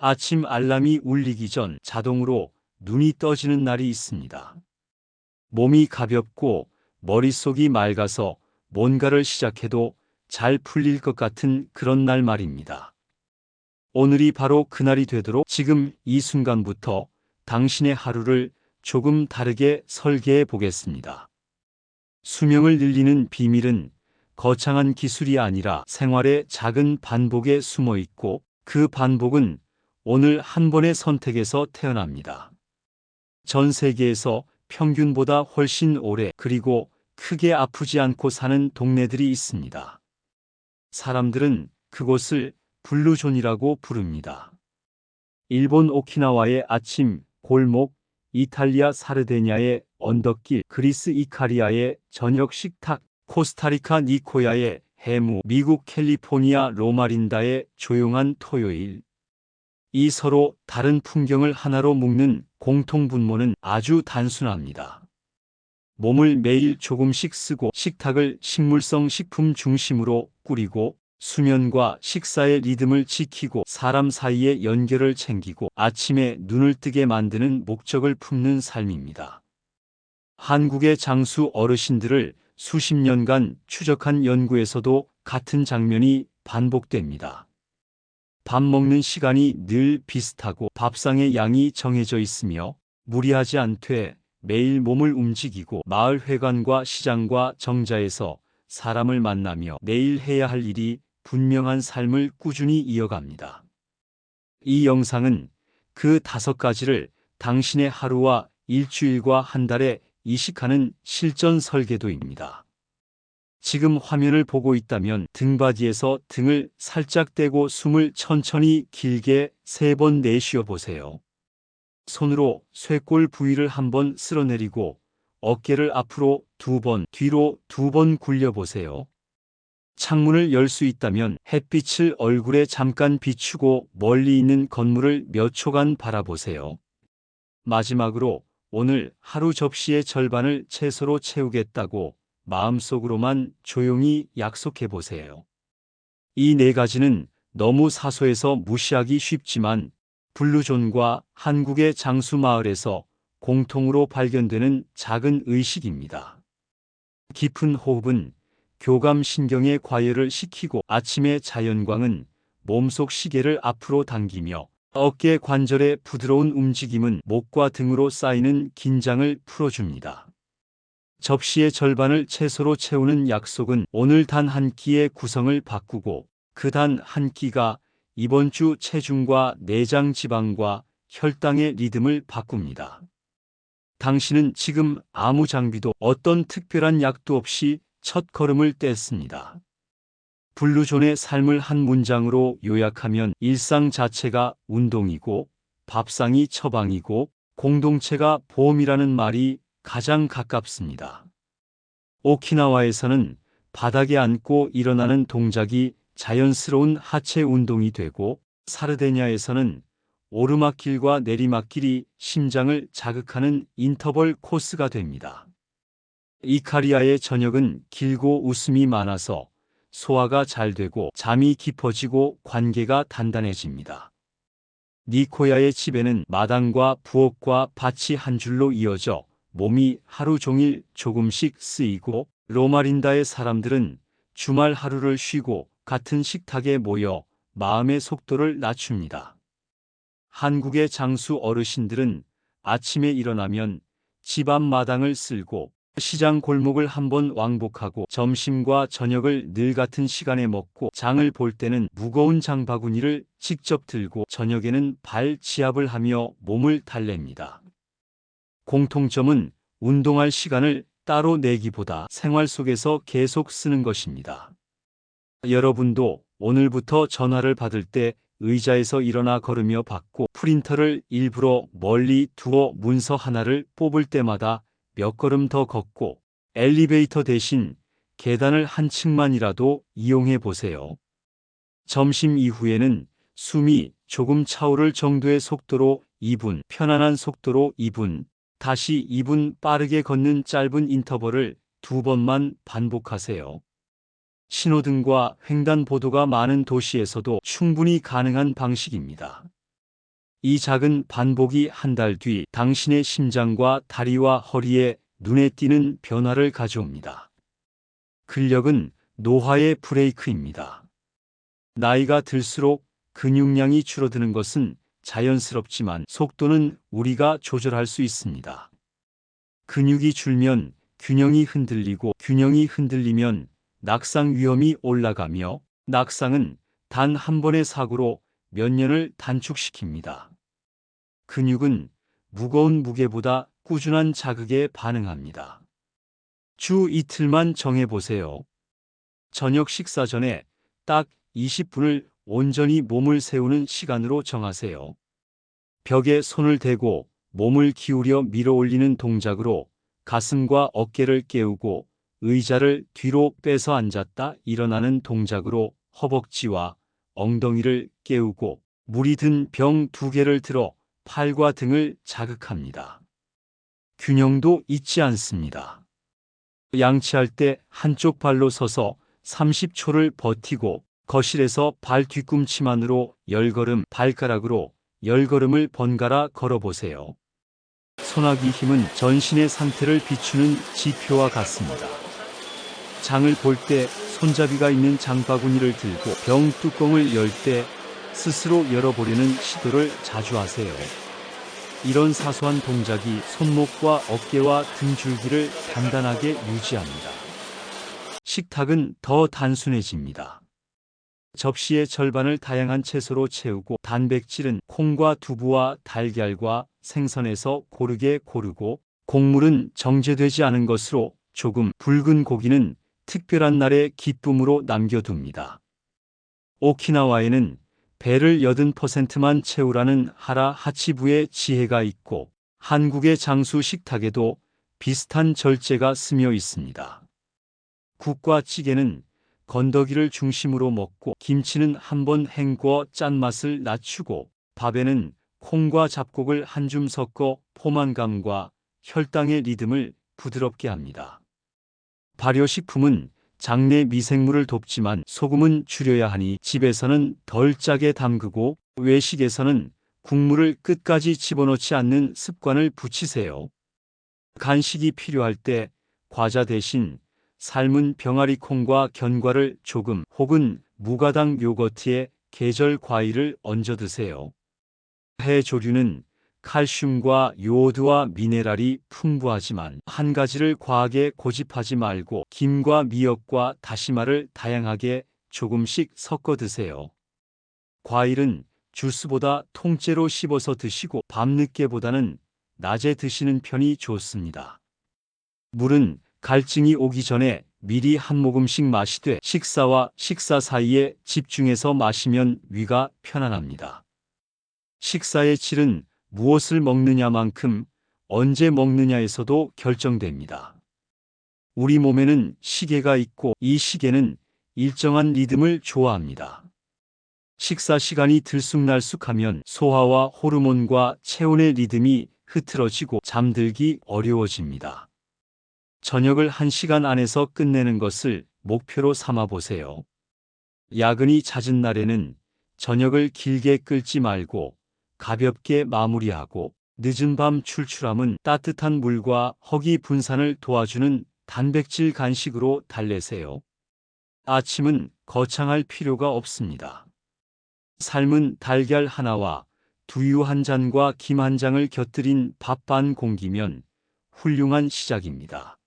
아침 알람이 울리기 전 자동으로 눈이 떠지는 날이 있습니다. 몸이 가볍고 머릿속이 맑아서 뭔가를 시작해도 잘 풀릴 것 같은 그런 날 말입니다. 오늘이 바로 그날이 되도록 지금 이 순간부터 당신의 하루를 조금 다르게 설계해 보겠습니다. 수명을 늘리는 비밀은 거창한 기술이 아니라 생활의 작은 반복에 숨어 있고, 그 반복은 오늘 한 번의 선택에서 태어납니다. 전 세계에서 평균보다 훨씬 오래 그리고 크게 아프지 않고 사는 동네들이 있습니다. 사람들은 그곳을 블루존이라고 부릅니다. 일본 오키나와의 아침 골목, 이탈리아 사르데냐의 언덕길, 그리스 이카리아의 저녁 식탁, 코스타리카 니코야의 해무, 미국 캘리포니아 로마린다의 조용한 토요일. 이 서로 다른 풍경을 하나로 묶는 공통분모는 아주 단순합니다. 몸을 매일 조금씩 쓰고, 식탁을 식물성 식품 중심으로 꾸리고, 수면과 식사의 리듬을 지키고, 사람 사이의 연결을 챙기고, 아침에 눈을 뜨게 만드는 목적을 품는 삶입니다. 한국의 장수 어르신들을 수십 년간 추적한 연구에서도 같은 장면이 반복됩니다. 밥 먹는 시간이 늘 비슷하고 밥상의 양이 정해져 있으며, 무리하지 않되 매일 몸을 움직이고 마을 회관과 시장과 정자에서 사람을 만나며 내일 해야 할 일이 분명한 삶을 꾸준히 이어갑니다. 이 영상은 그 5가지를 당신의 하루와 일주일과 한 달에 이식하는 실전 설계도입니다. 지금 화면을 보고 있다면 등받이에서 등을 살짝 떼고 숨을 천천히 길게 3번 내쉬어 보세요. 손으로 쇄골 부위를 한번 쓸어내리고 어깨를 앞으로 2번, 뒤로 2번 굴려보세요. 창문을 열 수 있다면 햇빛을 얼굴에 잠깐 비추고 멀리 있는 건물을 몇 초간 바라보세요. 마지막으로 오늘 하루 접시의 절반을 채소로 채우겠다고 마음속으로만 조용히 약속해 보세요. 이 4가지는 너무 사소해서 무시하기 쉽지만 블루존과 한국의 장수 마을에서 공통으로 발견되는 작은 의식입니다. 깊은 호흡은 교감신경의 과열을 시키고, 아침의 자연광은 몸속 시계를 앞으로 당기며, 어깨 관절의 부드러운 움직임은 목과 등으로 쌓이는 긴장을 풀어줍니다. 접시의 절반을 채소로 채우는 약속은 오늘 단 한 끼의 구성을 바꾸고, 그 단 한 끼가 이번 주 체중과 내장 지방과 혈당의 리듬을 바꿉니다. 당신은 지금 아무 장비도 어떤 특별한 약도 없이 첫 걸음을 뗐습니다. 블루존의 삶을 한 문장으로 요약하면 일상 자체가 운동이고, 밥상이 처방이고, 공동체가 보험이라는 말이 가장 가깝습니다. 오키나와에서는 바닥에 앉고 일어나는 동작이 자연스러운 하체 운동이 되고, 사르데냐에서는 오르막길과 내리막길이 심장을 자극하는 인터벌 코스가 됩니다. 이카리아의 저녁은 길고 웃음이 많아서 소화가 잘 되고 잠이 깊어지고 관계가 단단해집니다. 니코야의 집에는 마당과 부엌과 밭이 한 줄로 이어져 몸이 하루 종일 조금씩 쓰이고, 로마린다의 사람들은 주말 하루를 쉬고 같은 식탁에 모여 마음의 속도를 낮춥니다. 한국의 장수 어르신들은 아침에 일어나면 집 앞 마당을 쓸고 시장 골목을 한번 왕복하고, 점심과 저녁을 늘 같은 시간에 먹고, 장을 볼 때는 무거운 장바구니를 직접 들고 저녁에는 발 지압을 하며 몸을 달랩니다. 공통점은 운동할 시간을 따로 내기보다 생활 속에서 계속 쓰는 것입니다. 여러분도 오늘부터 전화를 받을 때 의자에서 일어나 걸으며 받고, 프린터를 일부러 멀리 두어 문서 하나를 뽑을 때마다 몇 걸음 더 걷고, 엘리베이터 대신 계단을 한 층만이라도 이용해 보세요. 점심 이후에는 숨이 조금 차오를 정도의 속도로 2분, 편안한 속도로 2분, 다시 2분 빠르게 걷는 짧은 인터벌을 2번만 반복하세요. 신호등과 횡단보도가 많은 도시에서도 충분히 가능한 방식입니다. 이 작은 반복이 한 달 뒤 당신의 심장과 다리와 허리에 눈에 띄는 변화를 가져옵니다. 근력은 노화의 브레이크입니다. 나이가 들수록 근육량이 줄어드는 것은 자연스럽지만 속도는 우리가 조절할 수 있습니다. 근육이 줄면 균형이 흔들리고 균형이 흔들리면 낙상 위험이 올라가며 낙상은 단 한 번의 사고로 몇 년을 단축시킵니다. 근육은 무거운 무게보다 꾸준한 자극에 반응합니다. 주 이틀만 정해보세요. 저녁 식사 전에 딱 20분을 온전히 몸을 세우는 시간으로 정하세요. 벽에 손을 대고 몸을 기울여 밀어 올리는 동작으로 가슴과 어깨를 깨우고 의자를 뒤로 빼서 앉았다 일어나는 동작으로 허벅지와 엉덩이를 깨우고 물이 든 병 2개를 들어 팔과 등을 자극합니다. 균형도 잊지 않습니다. 양치할 때 한쪽 발로 서서 30초를 버티고 거실에서 발 뒤꿈치만으로 10걸음, 발가락으로 10걸음을 번갈아 걸어보세요. 손아귀 힘은 전신의 상태를 비추는 지표와 같습니다. 장을 볼 때 손잡이가 있는 장바구니를 들고 병 뚜껑을 열 때 스스로 열어보려는 시도를 자주 하세요. 이런 사소한 동작이 손목과 어깨와 등줄기를 단단하게 유지합니다. 식탁은 더 단순해집니다. 접시의 절반을 다양한 채소로 채우고 단백질은 콩과 두부와 달걀과 생선에서 고르게 고르고 곡물은 정제되지 않은 것으로 조금 붉은 고기는 특별한 날의 기쁨으로 남겨둡니다. 오키나와에는 배를 80%만 채우라는 하라 하치부의 지혜가 있고 한국의 장수 식탁에도 비슷한 절제가 스며 있습니다. 국과 찌개는 건더기를 중심으로 먹고 김치는 한번 헹궈 짠맛을 낮추고 밥에는 콩과 잡곡을 한 줌 섞어 포만감과 혈당의 리듬을 부드럽게 합니다. 발효식품은 장내 미생물을 돕지만 소금은 줄여야 하니 집에서는 덜 짜게 담그고 외식에서는 국물을 끝까지 집어넣지 않는 습관을 붙이세요. 간식이 필요할 때 과자 대신 삶은 병아리 콩과 견과를 조금 혹은 무가당 요거트에 계절 과일을 얹어 드세요. 해조류는 칼슘과 요오드와 미네랄이 풍부하지만 한 가지를 과하게 고집하지 말고 김과 미역과 다시마를 다양하게 조금씩 섞어 드세요. 과일은 주스보다 통째로 씹어서 드시고 밤늦게보다는 낮에 드시는 편이 좋습니다. 물은 갈증이 오기 전에 미리 한 모금씩 마시되 식사와 식사 사이에 집중해서 마시면 위가 편안합니다. 식사의 질은 무엇을 먹느냐만큼 언제 먹느냐에서도 결정됩니다. 우리 몸에는 시계가 있고 이 시계는 일정한 리듬을 좋아합니다. 식사 시간이 들쑥날쑥하면 소화와 호르몬과 체온의 리듬이 흐트러지고 잠들기 어려워집니다. 저녁을 1시간 안에서 끝내는 것을 목표로 삼아 보세요. 야근이 잦은 날에는 저녁을 길게 끌지 말고 가볍게 마무리하고 늦은 밤 출출함은 따뜻한 물과 허기 분산을 도와주는 단백질 간식으로 달래세요. 아침은 거창할 필요가 없습니다. 삶은 달걀 하나와 두유 한 잔과 김 한 장을 곁들인 밥 반 공기면 훌륭한 시작입니다.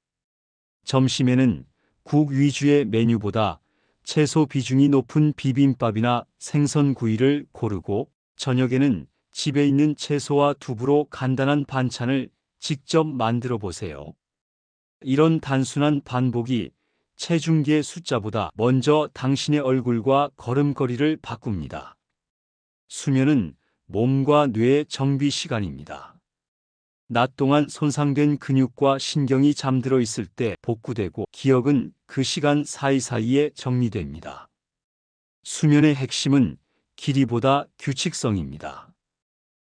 점심에는 국 위주의 메뉴보다 채소 비중이 높은 비빔밥이나 생선구이를 고르고 저녁에는 집에 있는 채소와 두부로 간단한 반찬을 직접 만들어 보세요. 이런 단순한 반복이 체중계 숫자보다 먼저 당신의 얼굴과 걸음걸이를 바꿉니다. 수면은 몸과 뇌의 정비 시간입니다. 낮 동안 손상된 근육과 신경이 잠들어 있을 때 복구되고 기억은 그 시간 사이사이에 정리됩니다. 수면의 핵심은 길이보다 규칙성입니다.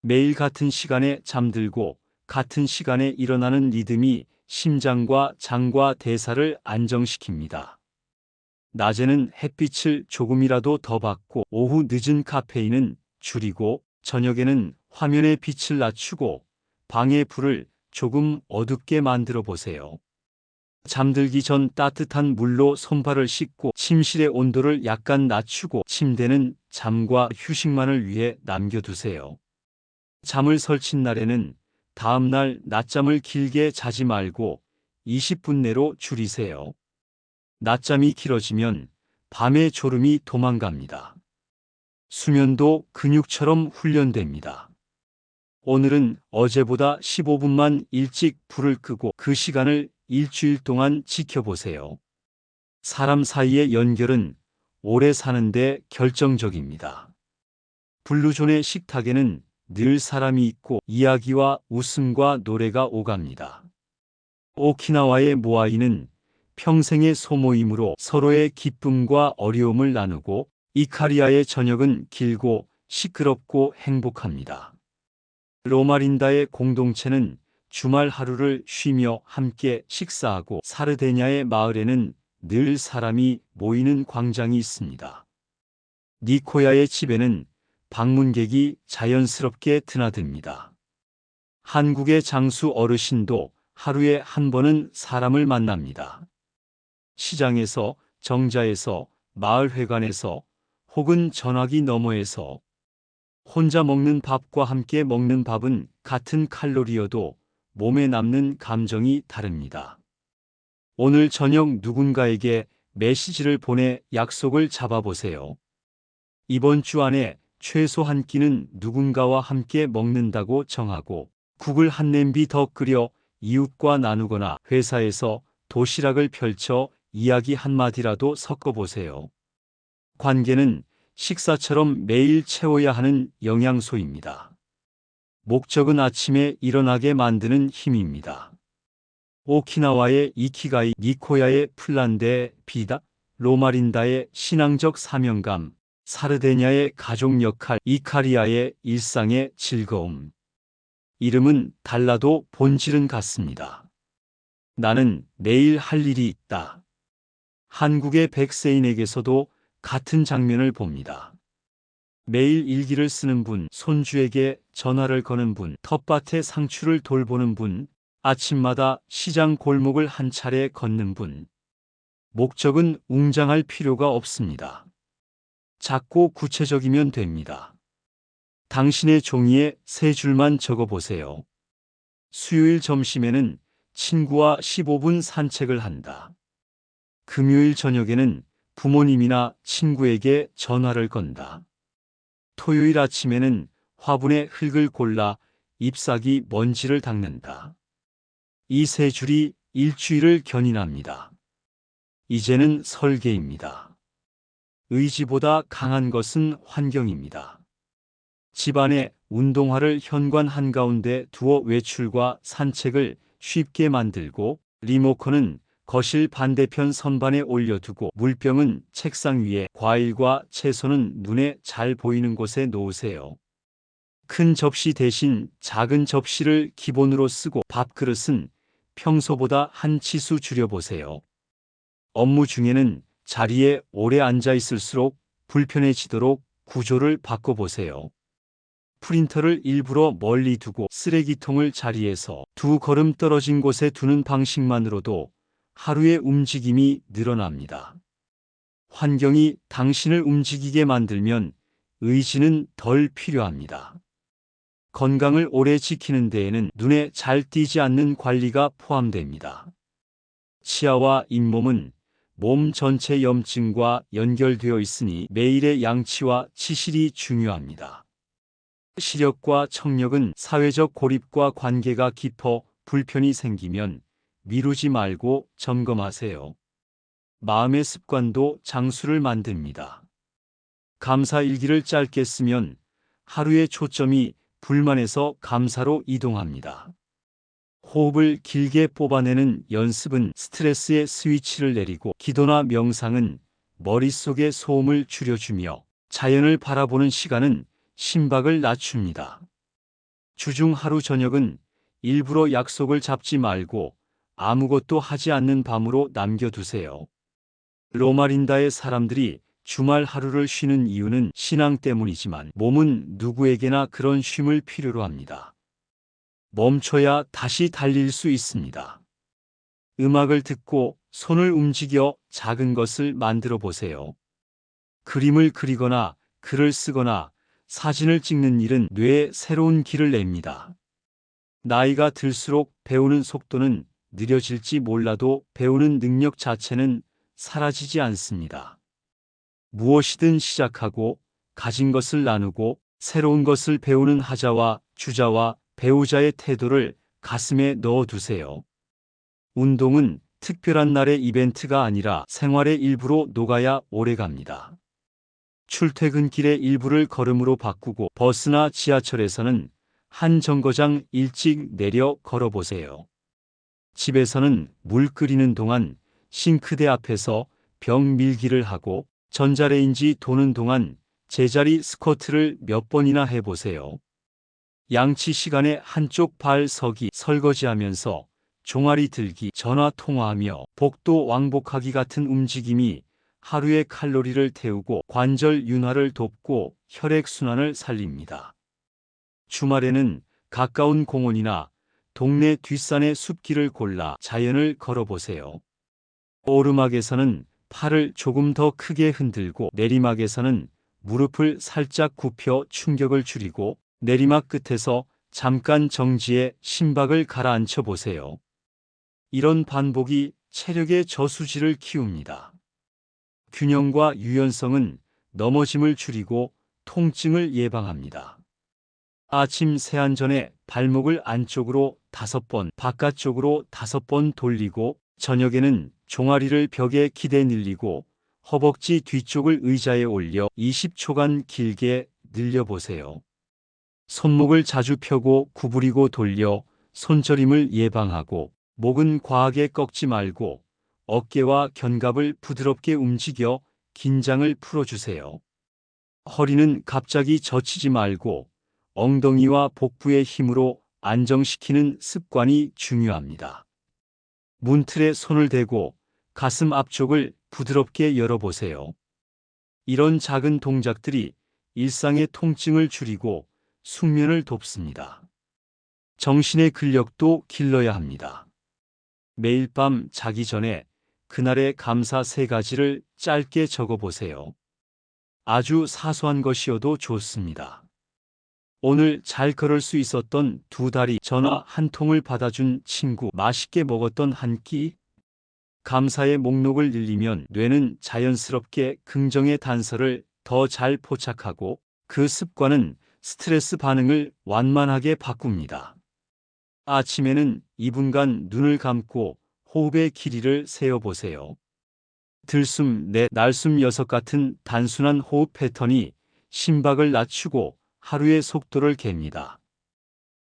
매일 같은 시간에 잠들고 같은 시간에 일어나는 리듬이 심장과 장과 대사를 안정시킵니다. 낮에는 햇빛을 조금이라도 더 받고 오후 늦은 카페인은 줄이고 저녁에는 화면의 빛을 낮추고 방의 불을 조금 어둡게 만들어 보세요. 잠들기 전 따뜻한 물로 손발을 씻고 침실의 온도를 약간 낮추고 침대는 잠과 휴식만을 위해 남겨두세요. 잠을 설친 날에는 다음 날 낮잠을 길게 자지 말고 20분 내로 줄이세요. 낮잠이 길어지면 밤에 졸음이 도망갑니다. 수면도 근육처럼 훈련됩니다. 오늘은 어제보다 15분만 일찍 불을 끄고 그 시간을 일주일 동안 지켜보세요. 사람 사이의 연결은 오래 사는데 결정적입니다. 블루존의 식탁에는 늘 사람이 있고 이야기와 웃음과 노래가 오갑니다. 오키나와의 모아이는 평생의 소모임으로 서로의 기쁨과 어려움을 나누고 이카리아의 저녁은 길고 시끄럽고 행복합니다. 로마린다의 공동체는 주말 하루를 쉬며 함께 식사하고 사르데냐의 마을에는 늘 사람이 모이는 광장이 있습니다. 니코야의 집에는 방문객이 자연스럽게 드나듭니다. 한국의 장수 어르신도 하루에 한 번은 사람을 만납니다. 시장에서, 정자에서, 마을회관에서, 혹은 전화기 너머에서. 혼자 먹는 밥과 함께 먹는 밥은 같은 칼로리여도 몸에 남는 감정이 다릅니다. 오늘 저녁 누군가에게 메시지를 보내 약속을 잡아보세요. 이번 주 안에 최소 한 끼는 누군가와 함께 먹는다고 정하고 국을 한 냄비 더 끓여 이웃과 나누거나 회사에서 도시락을 펼쳐 이야기 한마디라도 섞어보세요. 관계는 식사처럼 매일 채워야 하는 영양소입니다. 목적은 아침에 일어나게 만드는 힘입니다. 오키나와의 이키가이, 니코야의 플란데 비다, 로마린다의 신앙적 사명감, 사르데냐의 가족 역할, 이카리아의 일상의 즐거움. 이름은 달라도 본질은 같습니다. 나는 내일 할 일이 있다. 한국의 백세인에게서도 같은 장면을 봅니다. 매일 일기를 쓰는 분, 손주에게 전화를 거는 분, 텃밭의 상추를 돌보는 분, 아침마다 시장 골목을 한 차례 걷는 분. 목적은 웅장할 필요가 없습니다. 작고 구체적이면 됩니다. 당신의 종이에 3줄만 적어보세요. 수요일 점심에는 친구와 15분 산책을 한다. 금요일 저녁에는 부모님이나 친구에게 전화를 건다. 토요일 아침에는 화분에 흙을 골라 잎사귀 먼지를 닦는다. 이 3줄이 일주일을 견인합니다. 이제는 설계입니다. 의지보다 강한 것은 환경입니다. 집안에 운동화를 현관 한가운데 두어 외출과 산책을 쉽게 만들고 리모컨은 거실 반대편 선반에 올려두고 물병은 책상 위에 과일과 채소는 눈에 잘 보이는 곳에 놓으세요. 큰 접시 대신 작은 접시를 기본으로 쓰고 밥그릇은 평소보다 한 치수 줄여보세요. 업무 중에는 자리에 오래 앉아 있을수록 불편해지도록 구조를 바꿔보세요. 프린터를 일부러 멀리 두고 쓰레기통을 자리에서 2걸음 떨어진 곳에 두는 방식만으로도 하루의 움직임이 늘어납니다. 환경이 당신을 움직이게 만들면 의지는 덜 필요합니다. 건강을 오래 지키는 데에는 눈에 잘 띄지 않는 관리가 포함됩니다. 치아와 잇몸은 몸 전체 염증과 연결되어 있으니 매일의 양치와 치실이 중요합니다. 시력과 청력은 사회적 고립과 관계가 깊어 불편이 생기면 미루지 말고 점검하세요. 마음의 습관도 장수를 만듭니다. 감사 일기를 짧게 쓰면 하루의 초점이 불만에서 감사로 이동합니다. 호흡을 길게 뽑아내는 연습은 스트레스의 스위치를 내리고 기도나 명상은 머릿속의 소음을 줄여주며 자연을 바라보는 시간은 심박을 낮춥니다. 주중 하루 저녁은 일부러 약속을 잡지 말고 아무것도 하지 않는 밤으로 남겨두세요. 로마린다의 사람들이 주말 하루를 쉬는 이유는 신앙 때문이지만 몸은 누구에게나 그런 쉼을 필요로 합니다. 멈춰야 다시 달릴 수 있습니다. 음악을 듣고 손을 움직여 작은 것을 만들어 보세요. 그림을 그리거나 글을 쓰거나 사진을 찍는 일은 뇌에 새로운 길을 냅니다. 나이가 들수록 배우는 속도는 느려질지 몰라도 배우는 능력 자체는 사라지지 않습니다. 무엇이든 시작하고 가진 것을 나누고 새로운 것을 배우는 하자와 주자와 배우자의 태도를 가슴에 넣어두세요. 운동은 특별한 날의 이벤트가 아니라 생활의 일부로 녹아야 오래갑니다. 출퇴근길의 일부를 걸음으로 바꾸고 버스나 지하철에서는 한 정거장 일찍 내려 걸어보세요. 집에서는 물 끓이는 동안 싱크대 앞에서 병 밀기를 하고 전자레인지 도는 동안 제자리 스쿼트를 몇 번이나 해보세요. 양치 시간에 한쪽 발 서기, 설거지하면서 종아리 들기, 전화 통화하며 복도 왕복하기 같은 움직임이 하루의 칼로리를 태우고 관절 윤활을 돕고 혈액순환을 살립니다. 주말에는 가까운 공원이나 동네 뒷산의 숲길을 골라 자연을 걸어보세요. 오르막에서는 팔을 조금 더 크게 흔들고 내리막에서는 무릎을 살짝 굽혀 충격을 줄이고 내리막 끝에서 잠깐 정지해 심박을 가라앉혀 보세요. 이런 반복이 체력의 저수지를 키웁니다. 균형과 유연성은 넘어짐을 줄이고 통증을 예방합니다. 아침 세안 전에 발목을 안쪽으로 5번, 바깥쪽으로 5번 돌리고 저녁에는 종아리를 벽에 기대 늘리고 허벅지 뒤쪽을 의자에 올려 20초간 길게 늘려보세요. 손목을 자주 펴고 구부리고 돌려 손저림을 예방하고 목은 과하게 꺾지 말고 어깨와 견갑을 부드럽게 움직여 긴장을 풀어주세요. 허리는 갑자기 젖히지 말고 엉덩이와 복부의 힘으로 안정시키는 습관이 중요합니다. 문틀에 손을 대고 가슴 앞쪽을 부드럽게 열어보세요. 이런 작은 동작들이 일상의 통증을 줄이고 숙면을 돕습니다. 정신의 근력도 길러야 합니다. 매일 밤 자기 전에 그날의 감사 3가지를 짧게 적어보세요. 아주 사소한 것이어도 좋습니다. 오늘 잘 걸을 수 있었던 2다리, 전화 1통을 받아준 친구, 맛있게 먹었던 한 끼. 감사의 목록을 늘리면 뇌는 자연스럽게 긍정의 단서를 더 잘 포착하고 그 습관은 스트레스 반응을 완만하게 바꿉니다. 아침에는 2분간 눈을 감고 호흡의 길이를 세어보세요. 들숨 4, 날숨 6 같은 단순한 호흡 패턴이 심박을 낮추고 하루의 속도를 갭니다.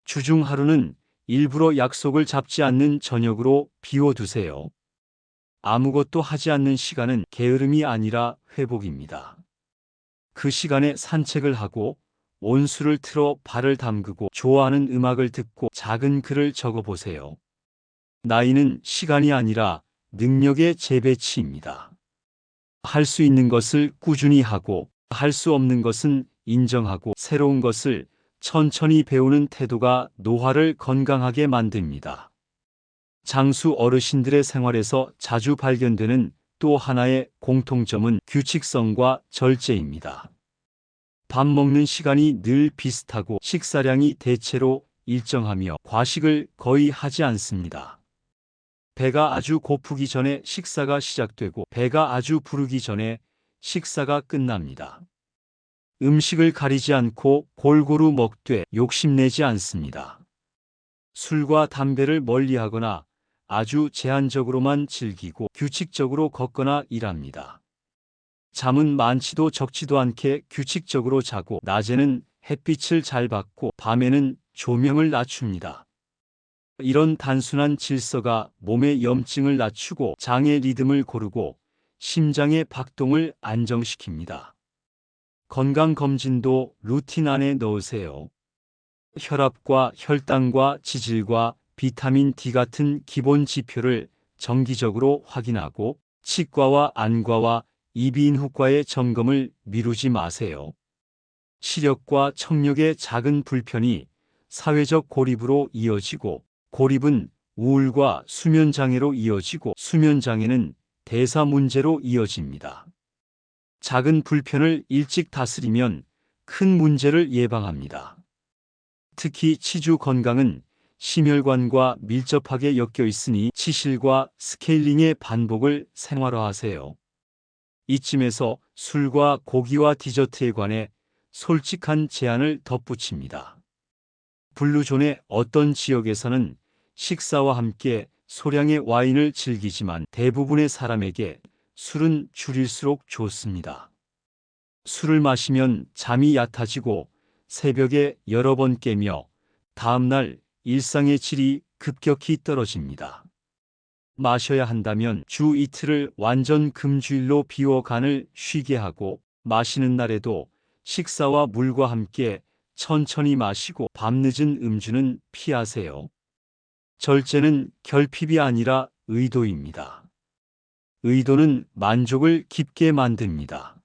주중 하루는 일부러 약속을 잡지 않는 저녁으로 비워두세요. 아무것도 하지 않는 시간은 게으름이 아니라 회복입니다. 그 시간에 산책을 하고 온수를 틀어 발을 담그고 좋아하는 음악을 듣고 작은 글을 적어보세요. 나이는 시간이 아니라 능력의 재배치입니다. 할 수 있는 것을 꾸준히 하고 할 수 없는 것은 인정하고 새로운 것을 천천히 배우는 태도가 노화를 건강하게 만듭니다. 장수 어르신들의 생활에서 자주 발견되는 또 하나의 공통점은 규칙성과 절제입니다. 밥 먹는 시간이 늘 비슷하고 식사량이 대체로 일정하며 과식을 거의 하지 않습니다. 배가 아주 고프기 전에 식사가 시작되고 배가 아주 부르기 전에 식사가 끝납니다. 음식을 가리지 않고 골고루 먹되 욕심내지 않습니다. 술과 담배를 멀리하거나 아주 제한적으로만 즐기고 규칙적으로 걷거나 일합니다. 잠은 많지도 적지도 않게 규칙적으로 자고 낮에는 햇빛을 잘 받고 밤에는 조명을 낮춥니다. 이런 단순한 질서가 몸의 염증을 낮추고 장의 리듬을 고르고 심장의 박동을 안정시킵니다. 건강검진도 루틴 안에 넣으세요. 혈압과 혈당과 지질과 비타민 D 같은 기본 지표를 정기적으로 확인하고 치과와 안과와 이비인후과의 점검을 미루지 마세요. 시력과 청력의 작은 불편이 사회적 고립으로 이어지고, 고립은 우울과 수면장애로 이어지고, 수면장애는 대사 문제로 이어집니다. 작은 불편을 일찍 다스리면 큰 문제를 예방합니다. 특히 치주 건강은 심혈관과 밀접하게 엮여 있으니 치실과 스케일링의 반복을 생활화하세요. 이쯤에서 술과 고기와 디저트에 관해 솔직한 제안을 덧붙입니다. 블루존의 어떤 지역에서는 식사와 함께 소량의 와인을 즐기지만 대부분의 사람에게 술은 줄일수록 좋습니다. 술을 마시면 잠이 얕아지고 새벽에 여러 번 깨며 다음날 일상의 질이 급격히 떨어집니다. 마셔야 한다면 주 이틀을 완전 금주일로 비워 간을 쉬게 하고, 마시는 날에도 식사와 물과 함께 천천히 마시고 밤늦은 음주는 피하세요. 절제는 결핍이 아니라 의도입니다. 의도는 만족을 깊게 만듭니다.